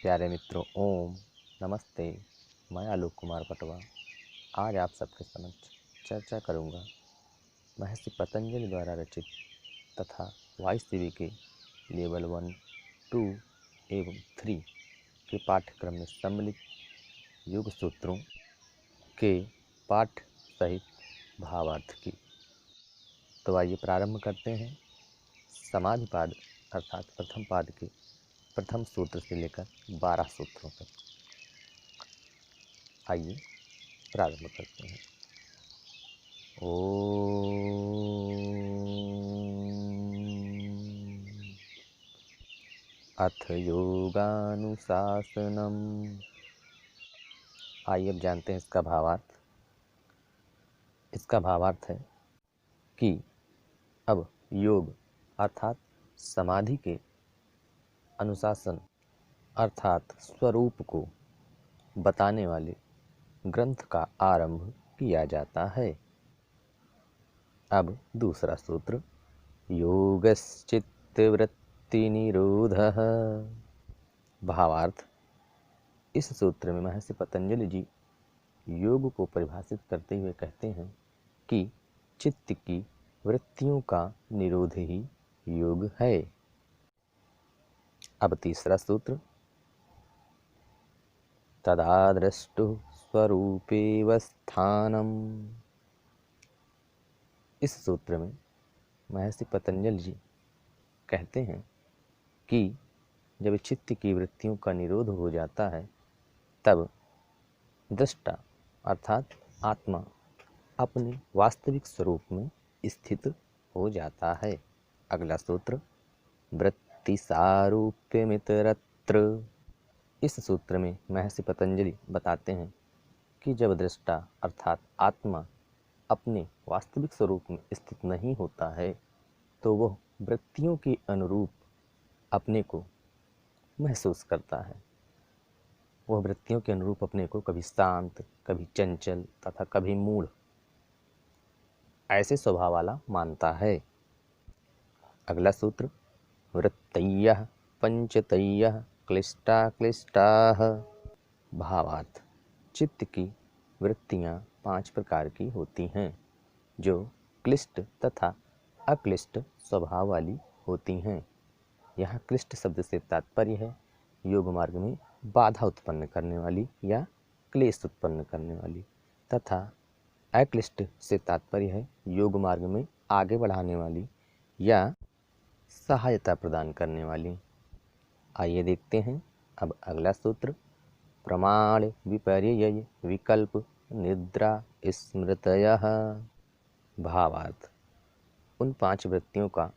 प्यारे मित्रों, ओम नमस्ते। मैं आलोक कुमार पटवा आज आप सबके समक्ष चर्चा करूंगा महर्षि पतंजलि द्वारा रचित तथा वायुसेवी के लेवल 1, 2 एवं 3 के पाठ्यक्रम में सम्मिलित योग सूत्रों के पाठ सहित भावार्थ की। तो आइए प्रारंभ करते हैं। समाधिपाद अर्थात प्रथम पाद के प्रथम सूत्र से लेकर 12 सूत्रों तक। आइए प्रारंभ करते हैं। अथ योगानुशासनम। आइए अब जानते हैं इसका भावार्थ। इसका भावार्थ है कि अब योग अर्थात समाधि के अनुशासन अर्थात स्वरूप को बताने वाले ग्रंथ का आरंभ किया जाता है। अब दूसरा सूत्र, योगश्चित्तवृत्ति निरोधः। भावार्थ, इस सूत्र में महर्षि पतंजलि जी योग को परिभाषित करते हुए कहते हैं कि चित्त की वृत्तियों का निरोध ही योग है। अब तीसरा सूत्र, तदा द्रष्टुः स्वरूपेव स्थानम्। इस सूत्र में महर्षि पतंजलि जी कहते हैं कि जब चित्त की वृत्तियों का निरोध हो जाता है तब दृष्टा अर्थात आत्मा अपने वास्तविक स्वरूप में स्थित हो जाता है। अगला सूत्र, वृत्ति सारूप्यमितरत्र। इस सूत्र में महर्षि पतंजलि बताते हैं कि जब दृष्टा अर्थात आत्मा अपने वास्तविक स्वरूप में स्थित नहीं होता है तो वह वृत्तियों के अनुरूप अपने को महसूस करता है। वह वृत्तियों के अनुरूप अपने को कभी शांत, कभी चंचल तथा कभी मूढ़ ऐसे स्वभाव वाला मानता है। अगला सूत्र, वृत्तयः पंचतयः क्लिष्टा क्लिष्टाः। भावार्थ, चित्त की वृत्तियाँ 5 प्रकार की होती हैं जो क्लिष्ट तथा अक्लिष्ट स्वभाव वाली होती हैं। यहाँ क्लिष्ट शब्द से तात्पर्य है योग मार्ग में बाधा उत्पन्न करने वाली या क्लेश उत्पन्न करने वाली, तथा अक्लिष्ट से तात्पर्य है योग मार्ग में आगे बढ़ाने वाली या सहायता प्रदान करने वाली। आइए देखते हैं अब अगला सूत्र, प्रमाण विपर्यय विकल्प निद्रा स्मृतयः। भावार्थ, उन 5 वृत्तियों का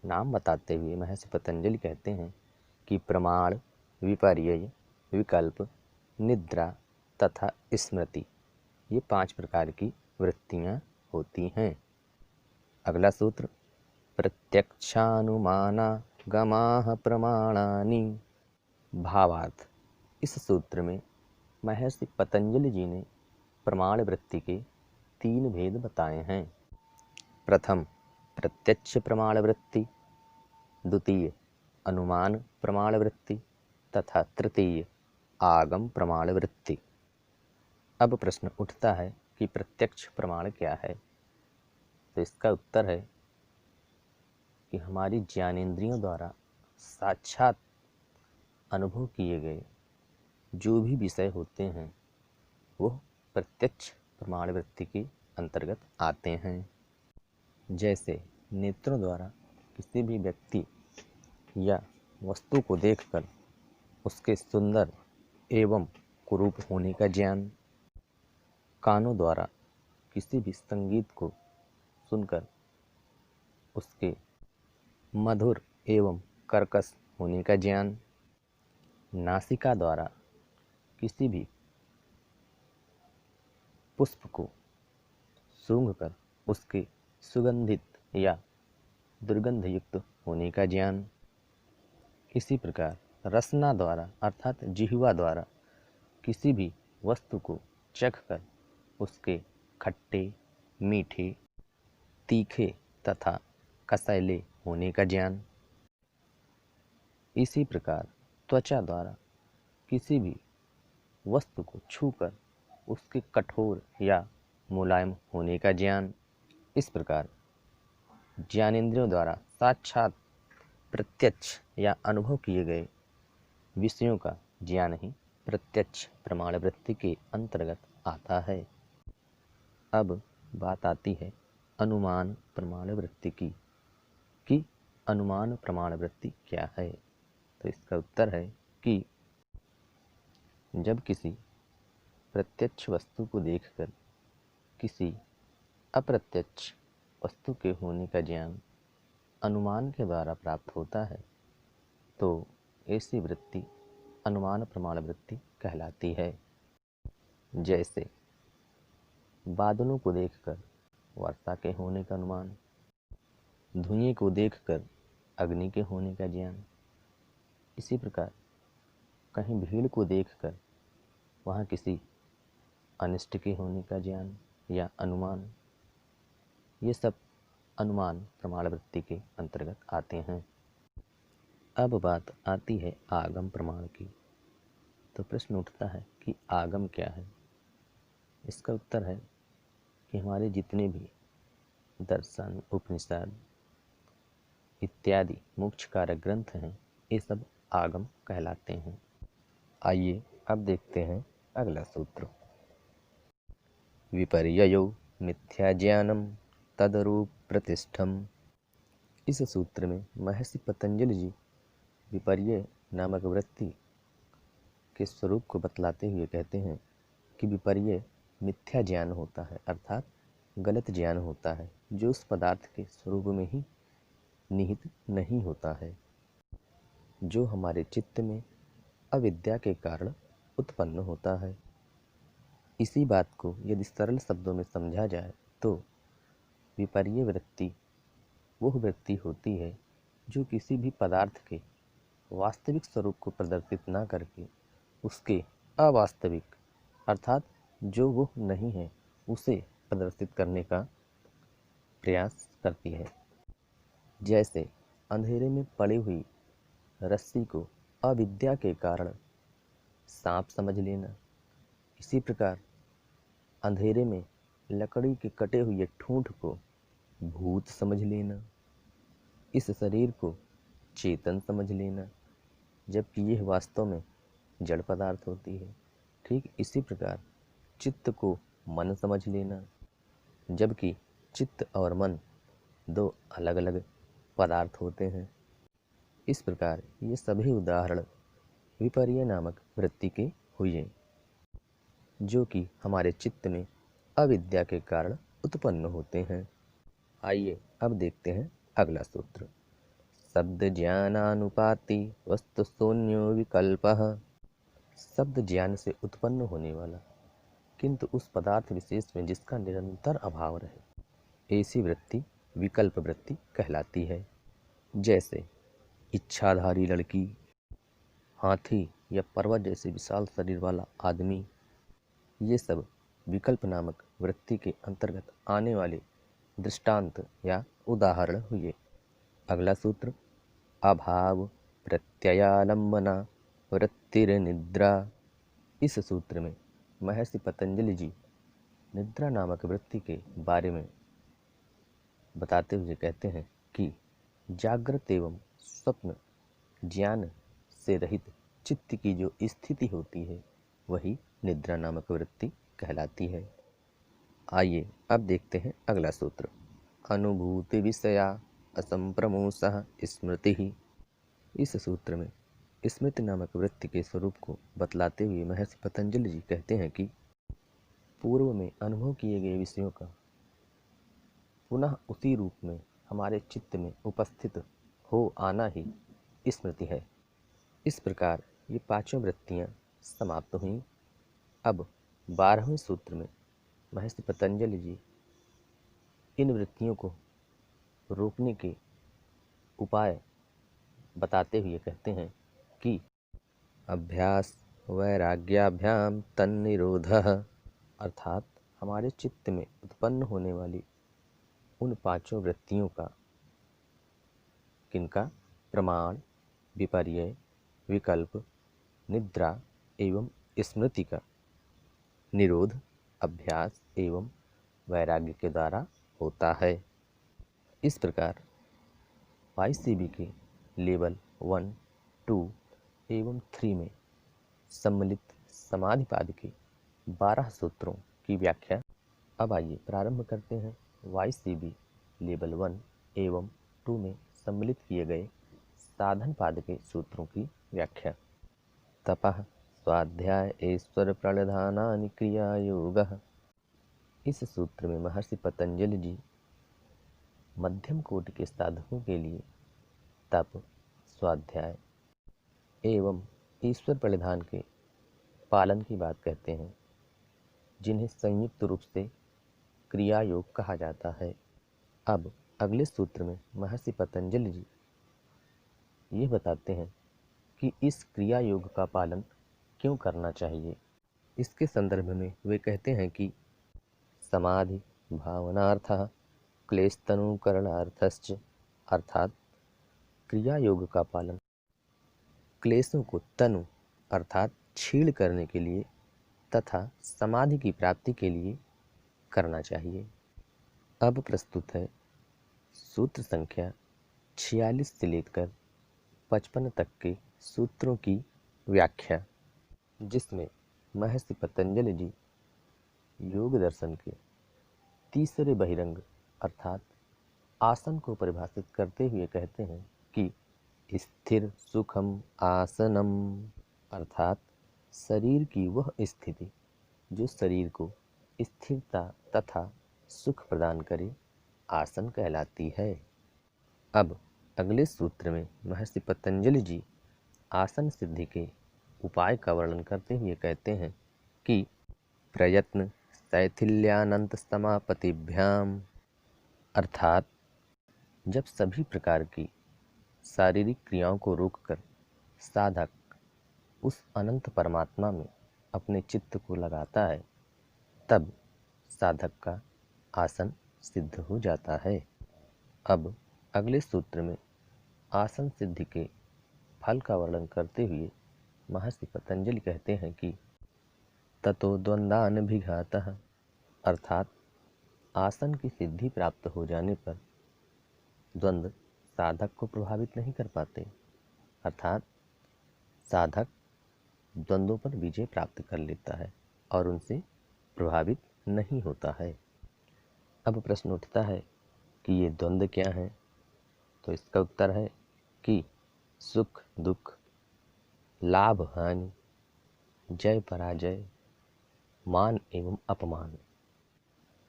नाम बताते हुए महर्षि पतंजलि कहते हैं कि प्रमाण, विपर्यय, विकल्प, निद्रा तथा स्मृति ये 5 प्रकार की वृत्तियाँ होती हैं। अगला सूत्र, प्रत्यक्षानुमानागमाः प्रमाणानि। भावार्थ, इस सूत्र में महर्षि पतंजलि जी ने प्रमाण वृत्ति के 3 भेद बताए हैं। प्रथम प्रत्यक्ष प्रमाण वृत्ति, द्वितीय अनुमान प्रमाण वृत्ति तथा तृतीय आगम प्रमाण वृत्ति। अब प्रश्न उठता है कि प्रत्यक्ष प्रमाण क्या है? तो इसका उत्तर है कि हमारी ज्ञानेंद्रियों द्वारा साक्षात अनुभव किए गए जो भी विषय होते हैं वह प्रत्यक्ष प्रमाण वृत्ति के अंतर्गत आते हैं। जैसे नेत्रों द्वारा किसी भी व्यक्ति या वस्तु को देखकर उसके सुंदर एवं कुरूप होने का ज्ञान, कानों द्वारा किसी भी संगीत को सुनकर उसके मधुर एवं कर्कश होने का ज्ञान, नासिका द्वारा किसी भी पुष्प को सूंघकर उसके सुगंधित या दुर्गंध युक्त होने का ज्ञान, इसी प्रकार रसना द्वारा अर्थात जिह्वा द्वारा किसी भी वस्तु को चखकर उसके खट्टे, मीठे, तीखे तथा कसैले होने का ज्ञान, इसी प्रकार त्वचा द्वारा किसी भी वस्तु को छूकर उसके कठोर या मुलायम होने का ज्ञान। इस प्रकार ज्ञानेंद्रियों द्वारा साक्षात प्रत्यक्ष या अनुभव किए गए विषयों का ज्ञान ही प्रत्यक्ष प्रमाण वृत्ति के अंतर्गत आता है। अब बात आती है अनुमान प्रमाण वृत्ति की कि अनुमान प्रमाण वृत्ति क्या है। तो इसका उत्तर है कि जब किसी प्रत्यक्ष वस्तु को देखकर किसी अप्रत्यक्ष वस्तु के होने का ज्ञान अनुमान के द्वारा प्राप्त होता है तो ऐसी वृत्ति अनुमान प्रमाण वृत्ति कहलाती है। जैसे बादलों को देखकर वर्षा के होने का अनुमान, धुएं को देखकर अग्नि के होने का ज्ञान। इसी प्रकार कहीं भीड़ को देखकर वहाँ किसी अनिष्ट के होने का ज्ञान या अनुमान, ये सब अनुमान प्रमाण वृत्ति के अंतर्गत आते हैं। अब बात आती है आगम प्रमाण की। तो प्रश्न उठता है कि आगम क्या है। इसका उत्तर है कि हमारे जितने भी दर्शन, उपनिषद इत्यादि मोक्ष कारक ग्रंथ हैं, ये सब आगम कहलाते हैं। आइए अब देखते हैं अगला सूत्र। विपर्ययो मिथ्या ज्ञानम तदरूप प्रतिष्ठम। इस सूत्र में महर्षि पतंजलि जी विपर्य नामक वृत्ति के स्वरूप को बतलाते हुए कहते हैं कि विपर्य मिथ्या ज्ञान होता है, अर्थात गलत ज्ञान होता है, जो उस पदार्थ के स्वरूप में ही निहित नहीं होता है, जो हमारे चित्त में अविद्या के कारण उत्पन्न होता है। इसी बात को यदि सरल शब्दों में समझा जाए तो विपर्य वृत्ति वह वृत्ति होती है जो किसी भी पदार्थ के वास्तविक स्वरूप को प्रदर्शित न करके उसके अवास्तविक अर्थात जो वो नहीं है उसे प्रदर्शित करने का प्रयास करती है। जैसे अंधेरे में पड़ी हुई रस्सी को अविद्या के कारण सांप समझ लेना, इसी प्रकार अंधेरे में लकड़ी के कटे हुए ठूंठ को भूत समझ लेना, इस शरीर को चेतन समझ लेना, जबकि यह वास्तव में जड़ पदार्थ होती है। ठीक इसी प्रकार चित्त को मन समझ लेना, जबकि चित्त और मन दो अलग अलग पदार्थ होते हैं। इस प्रकार ये सभी उदाहरण विपर्य नामक वृत्ति के हुए, जो कि हमारे चित्त में अविद्या के कारण उत्पन्न होते हैं। आइए अब देखते हैं अगला सूत्र। शब्द ज्ञानानुपाति वस्तु शून्यो विकल्पः। शब्द ज्ञान से उत्पन्न होने वाला किंतु उस पदार्थ विशेष में जिसका निरंतर अभाव रहे, ऐसी वृत्ति विकल्प वृत्ति कहलाती है। जैसे इच्छाधारी लड़की, हाथी या पर्वत जैसे विशाल शरीर वाला आदमी, ये सब विकल्प नामक वृत्ति के अंतर्गत आने वाले दृष्टांत या उदाहरण हुए। अगला सूत्र अभाव प्रत्ययालंबना वृत्तिर्निद्रा। इस सूत्र में महर्षि पतंजलि जी निद्रा नामक वृत्ति के बारे में बताते हुए कहते हैं कि जागृत एवं स्वप्न ज्ञान से रहित चित्त की जो स्थिति होती है वही निद्रा नामक वृत्ति कहलाती है। आइए अब देखते हैं अगला सूत्र। अनुभूति विषया असंप्रमोषः स्मृति। इस सूत्र में स्मृति नामक वृत्ति के स्वरूप को बतलाते हुए महर्षि पतंजलि जी कहते हैं कि पूर्व में अनुभव किए गए विषयों का पुनः उसी रूप में हमारे चित्त में उपस्थित हो आना ही स्मृति है। इस प्रकार ये पांचों वृत्तियां समाप्त हुईं। अब 12वें सूत्र में महर्षि पतंजलि जी इन वृत्तियों को रोकने के उपाय बताते हुए कहते हैं कि अभ्यास वैराग्याभ्याम तन्निरोधः, अर्थात हमारे चित्त में उत्पन्न होने वाली उन पांचों वृत्तियों का, किनका, प्रमाण, विपर्य, विकल्प, निद्रा एवं स्मृति का निरोध अभ्यास एवं वैराग्य के द्वारा होता है। इस प्रकार YCB के लेवल 1, 2 एवं 3 में सम्मिलित समाधिपाद के 12 सूत्रों की व्याख्या। अब आइए प्रारंभ करते हैं YCB लेवल 1 एवं 2 में सम्मिलित किए गए साधन पाद के सूत्रों की व्याख्या। तपः स्वाध्याय ईश्वर प्रणिधानानि क्रिया योगः। इस सूत्र में महर्षि पतंजलि जी मध्यम कोटि के साधकों के लिए तप, स्वाध्याय एवं ईश्वर परिधान के पालन की बात कहते हैं, जिन्हें संयुक्त रूप से क्रिया योग कहा जाता है। अब अगले सूत्र में महर्षि पतंजलि जी ये बताते हैं कि इस क्रिया योग का पालन क्यों करना चाहिए। इसके संदर्भ में वे कहते हैं कि समाधि भावनार्थः क्लेशतनुकरणार्थश्च, अर्थात क्रिया योग का पालन क्लेशों को तनु अर्थात छीण करने के लिए तथा समाधि की प्राप्ति के लिए करना चाहिए। अब प्रस्तुत है सूत्र संख्या 46 से लेकर 55 तक के सूत्रों की व्याख्या, जिसमें महर्षि पतंजलि जी योग दर्शन के तीसरे बहिरंग अर्थात आसन को परिभाषित करते हुए कहते हैं कि स्थिर सुखम आसनम, अर्थात शरीर की वह स्थिति जो शरीर को स्थिरता तथा सुख प्रदान करे आसन कहलाती है। अब अगले सूत्र में महर्षि पतंजलि जी आसन सिद्धि के उपाय का वर्णन करते हुए कहते हैं कि प्रयत्न शैथिल्यानंत समापतिभ्याम, अर्थात जब सभी प्रकार की शारीरिक क्रियाओं को रोककर साधक उस अनंत परमात्मा में अपने चित्त को लगाता है, तब साधक का आसन सिद्ध हो जाता है। अब अगले सूत्र में आसन सिद्धि के फल का वर्णन करते हुए महर्षि पतंजलि कहते हैं कि ततो द्वंद्वानभिघातः, अर्थात आसन की सिद्धि प्राप्त हो जाने पर द्वंद्व साधक को प्रभावित नहीं कर पाते, अर्थात साधक द्वंद्वों पर विजय प्राप्त कर लेता है और उनसे प्रभावित नहीं होता है। अब प्रश्न उठता है कि ये द्वंद्व क्या है, तो इसका उत्तर है कि सुख दुख, लाभ हानि, जय पराजय, मान एवं अपमान,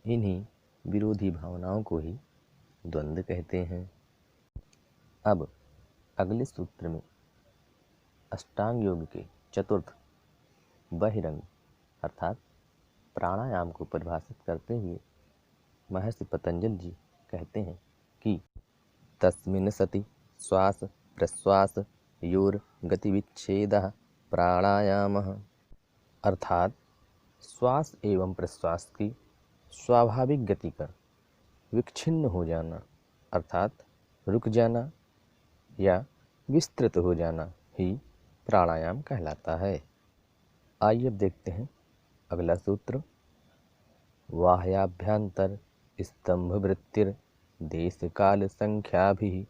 इन्हीं विरोधी भावनाओं को ही द्वंद्व कहते हैं। अब अगले सूत्र में अष्टांग योग के चतुर्थ बहिरंग अर्थात प्राणायाम को परिभाषित करते हुए महर्षि पतंजलि जी कहते हैं कि तस्मिन् सति श्वास प्रश्वास योर गतिविच्छेदः प्राणायामः, अर्थात श्वास एवं प्रश्वास की स्वाभाविक गति का विच्छिन्न हो जाना अर्थात रुक जाना या विस्तृत हो जाना ही प्राणायाम कहलाता है। आइए अब देखते हैं अगला सूत्र। वाह्याभ्यंतर स्तंभ वृत्तिर देश काल संख्याभिः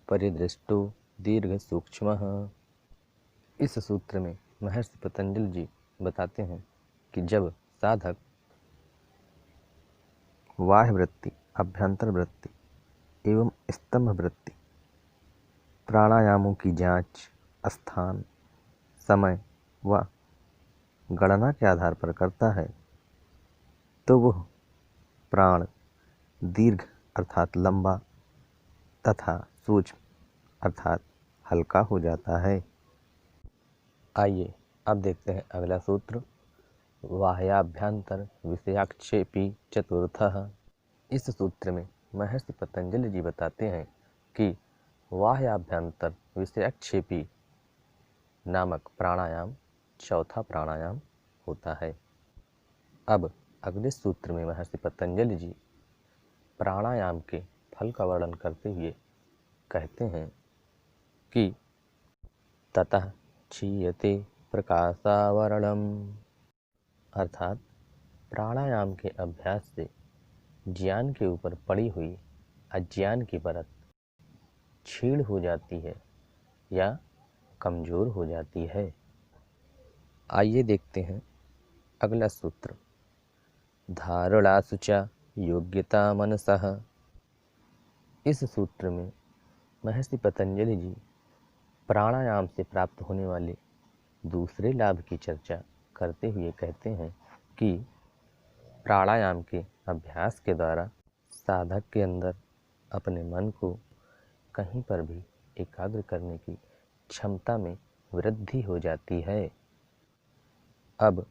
परिदृष्टो दीर्घ सूक्ष्मः। इस सूत्र में महर्षि पतंजलि जी बताते हैं कि जब साधक वाह्य वृत्ति, अभ्यंतर वृत्ति एवं स्तंभ वृत्ति प्राणायामों की जांच स्थान, समय व गणना के आधार पर करता है, तो वह प्राण दीर्घ अर्थात लंबा तथा सूक्ष्म अर्थात हल्का हो जाता है। आइए अब देखते हैं अगला सूत्र। वाह्याभ्यंतर विषयाक्षेपी चतुर्थः। इस सूत्र में महर्षि पतंजलि जी बताते हैं कि वाह्याभ्यंतर विषयाक्षेपी नामक प्राणायाम चौथा प्राणायाम होता है। अब अगले सूत्र में महर्षि पतंजलि जी प्राणायाम के फल का वर्णन करते हुए कहते हैं कि ततः क्षीयते प्रकाशावरणम, अर्थात प्राणायाम के अभ्यास से ज्ञान के ऊपर पड़ी हुई अज्ञान की परत क्षीण हो जाती है या कमजोर हो जाती है। आइए देखते हैं अगला सूत्र। धारणासुचा योग्यता मनसः। इस सूत्र में महर्षि पतंजलि जी प्राणायाम से प्राप्त होने वाले दूसरे लाभ की चर्चा करते हुए कहते हैं कि प्राणायाम के अभ्यास के द्वारा साधक के अंदर अपने मन को कहीं पर भी एकाग्र करने की क्षमता में वृद्धि हो जाती है। अब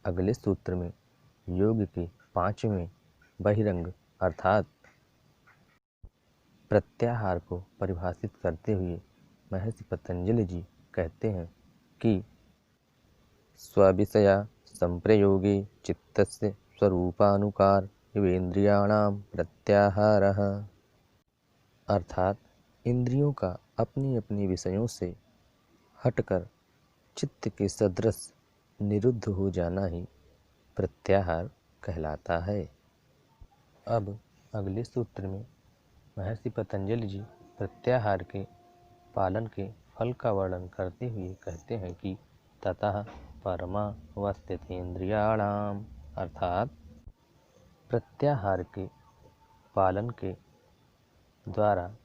अगले सूत्र में योग के 5वें बहिरंग अर्थात प्रत्याहार को परिभाषित करते हुए महर्षि पतंजलि जी कहते हैं कि स्वविषया संप्रयोगे चित्तस्य स्वरूपानुकार इवेन्द्रियाणां प्रत्याहारः, अर्थात इंद्रियों का अपनी अपनी विषयों से हटकर चित्त के सदृश निरुद्ध हो जाना ही प्रत्याहार कहलाता है। अब अगले सूत्र में महर्षि पतंजलि जी प्रत्याहार के पालन के फल का वर्णन करते हुए कहते हैं कि ततः परमावस्थितेन्द्रियाणाम, अर्थात प्रत्याहार के पालन के द्वारा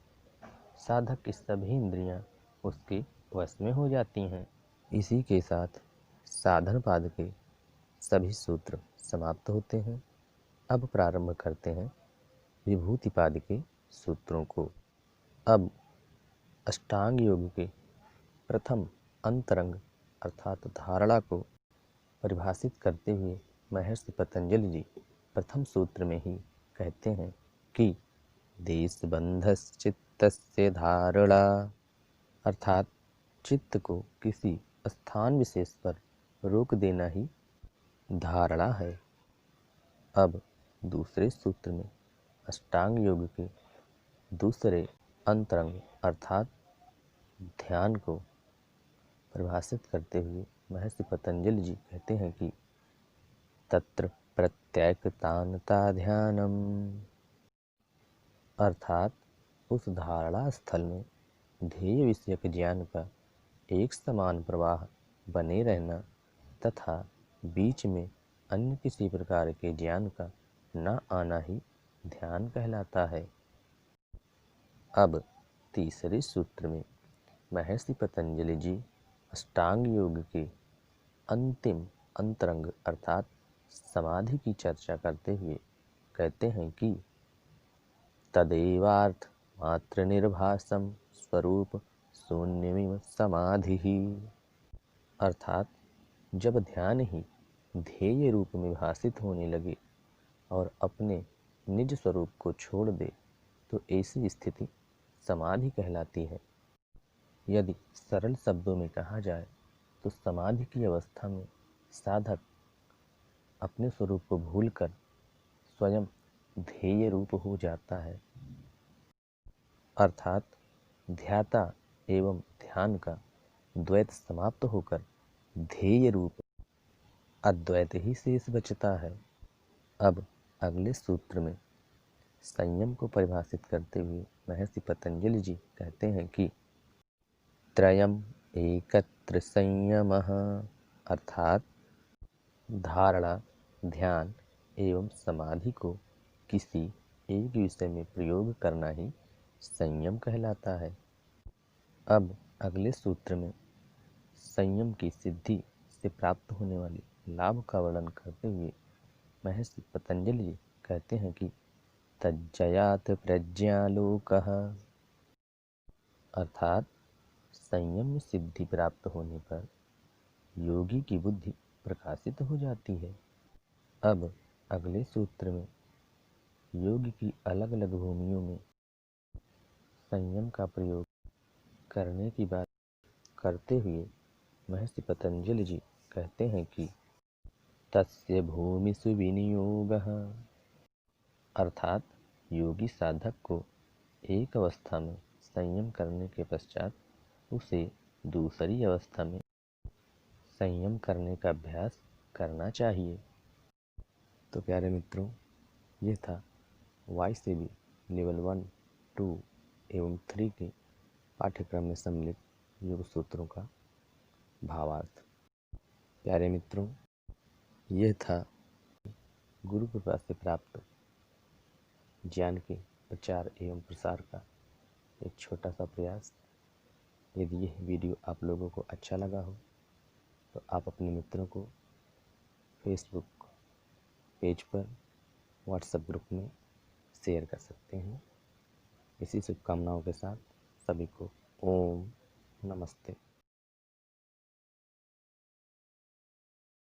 साधक की सभी इंद्रियां उसके वश में हो जाती हैं। इसी के साथ साधन पाद के सभी सूत्र समाप्त होते हैं। अब प्रारंभ करते हैं विभूति पाद के सूत्रों को। अब अष्टांग योग के प्रथम अंतरंग अर्थात धारणा को परिभाषित करते हुए महर्षि पतंजलि जी प्रथम सूत्र में ही कहते हैं कि देशबंधश्चित्तस्य धारणा, अर्थात चित्त को किसी स्थान विशेष पर रोक देना ही धारणा है। अब दूसरे सूत्र में अष्टांग योग के दूसरे अंतरंग अर्थात ध्यान को परिभाषित करते हुए महर्षि पतंजलि जी कहते हैं कि तत्र प्रत्येकतानता ध्यानम, अर्थात उस धारणा स्थल में ध्येय विषयक ज्ञान का एक समान प्रवाह बने रहना तथा बीच में अन्य किसी प्रकार के ज्ञान का न आना ही ध्यान कहलाता है। अब तीसरे सूत्र में महर्षि पतंजलि जी अष्टांग योग के अंतिम अंतरंग अर्थात समाधि की चर्चा करते हुए कहते हैं कि तदेवार्थ मात्र निर्भासम स्वरूप शून्यमिव समाधि, अर्थात जब ध्यान ही ध्येय रूप में भाषित होने लगे और अपने निज स्वरूप को छोड़ दे तो ऐसी स्थिति समाधि कहलाती है। यदि सरल शब्दों में कहा जाए तो समाधि की अवस्था में साधक अपने स्वरूप को भूलकर स्वयं ध्येय रूप हो जाता है, अर्थात ध्याता एवं ध्यान का द्वैत समाप्त होकर ध्येय रूप अद्वैत ही शेष बचता है। अब अगले सूत्र में संयम को परिभाषित करते हुए महर्षि पतंजलि जी कहते हैं कि त्रयम् एकत्र संयमः, अर्थात धारणा, ध्यान एवं समाधि को किसी एक विषय में प्रयोग करना ही संयम कहलाता है। अब अगले सूत्र में संयम की सिद्धि से प्राप्त होने वाले लाभ का वर्णन करते हुए महर्षि पतंजलि जी कहते हैं कि तज्जयात प्रज्ञालोकः, अर्थात संयम में सिद्धि प्राप्त होने पर योगी की बुद्धि प्रकाशित हो जाती है। अब अगले सूत्र में योग की अलग अलग भूमियों में संयम का प्रयोग करने की बात करते हुए महर्षि पतंजलि जी कहते हैं कि तस्य भूमिषु विनियोगः, अर्थात योगी साधक को एक अवस्था में संयम करने के पश्चात उसे दूसरी अवस्था में संयम करने का अभ्यास करना चाहिए। तो प्यारे मित्रों, ये था YCB लेवल 1, 2 एवं 3 के पाठ्यक्रम में सम्मिलित योग सूत्रों का भावार्थ। प्यारे मित्रों, यह था गुरु कृपा से प्राप्त ज्ञान के प्रचार एवं प्रसार का एक छोटा सा प्रयास। यदि यह वीडियो आप लोगों को अच्छा लगा हो तो आप अपने मित्रों को फेसबुक पेज पर, व्हाट्सएप ग्रुप में शेयर कर सकते हैं। इसी शुभकामनाओं के साथ सभी को ओम नमस्ते।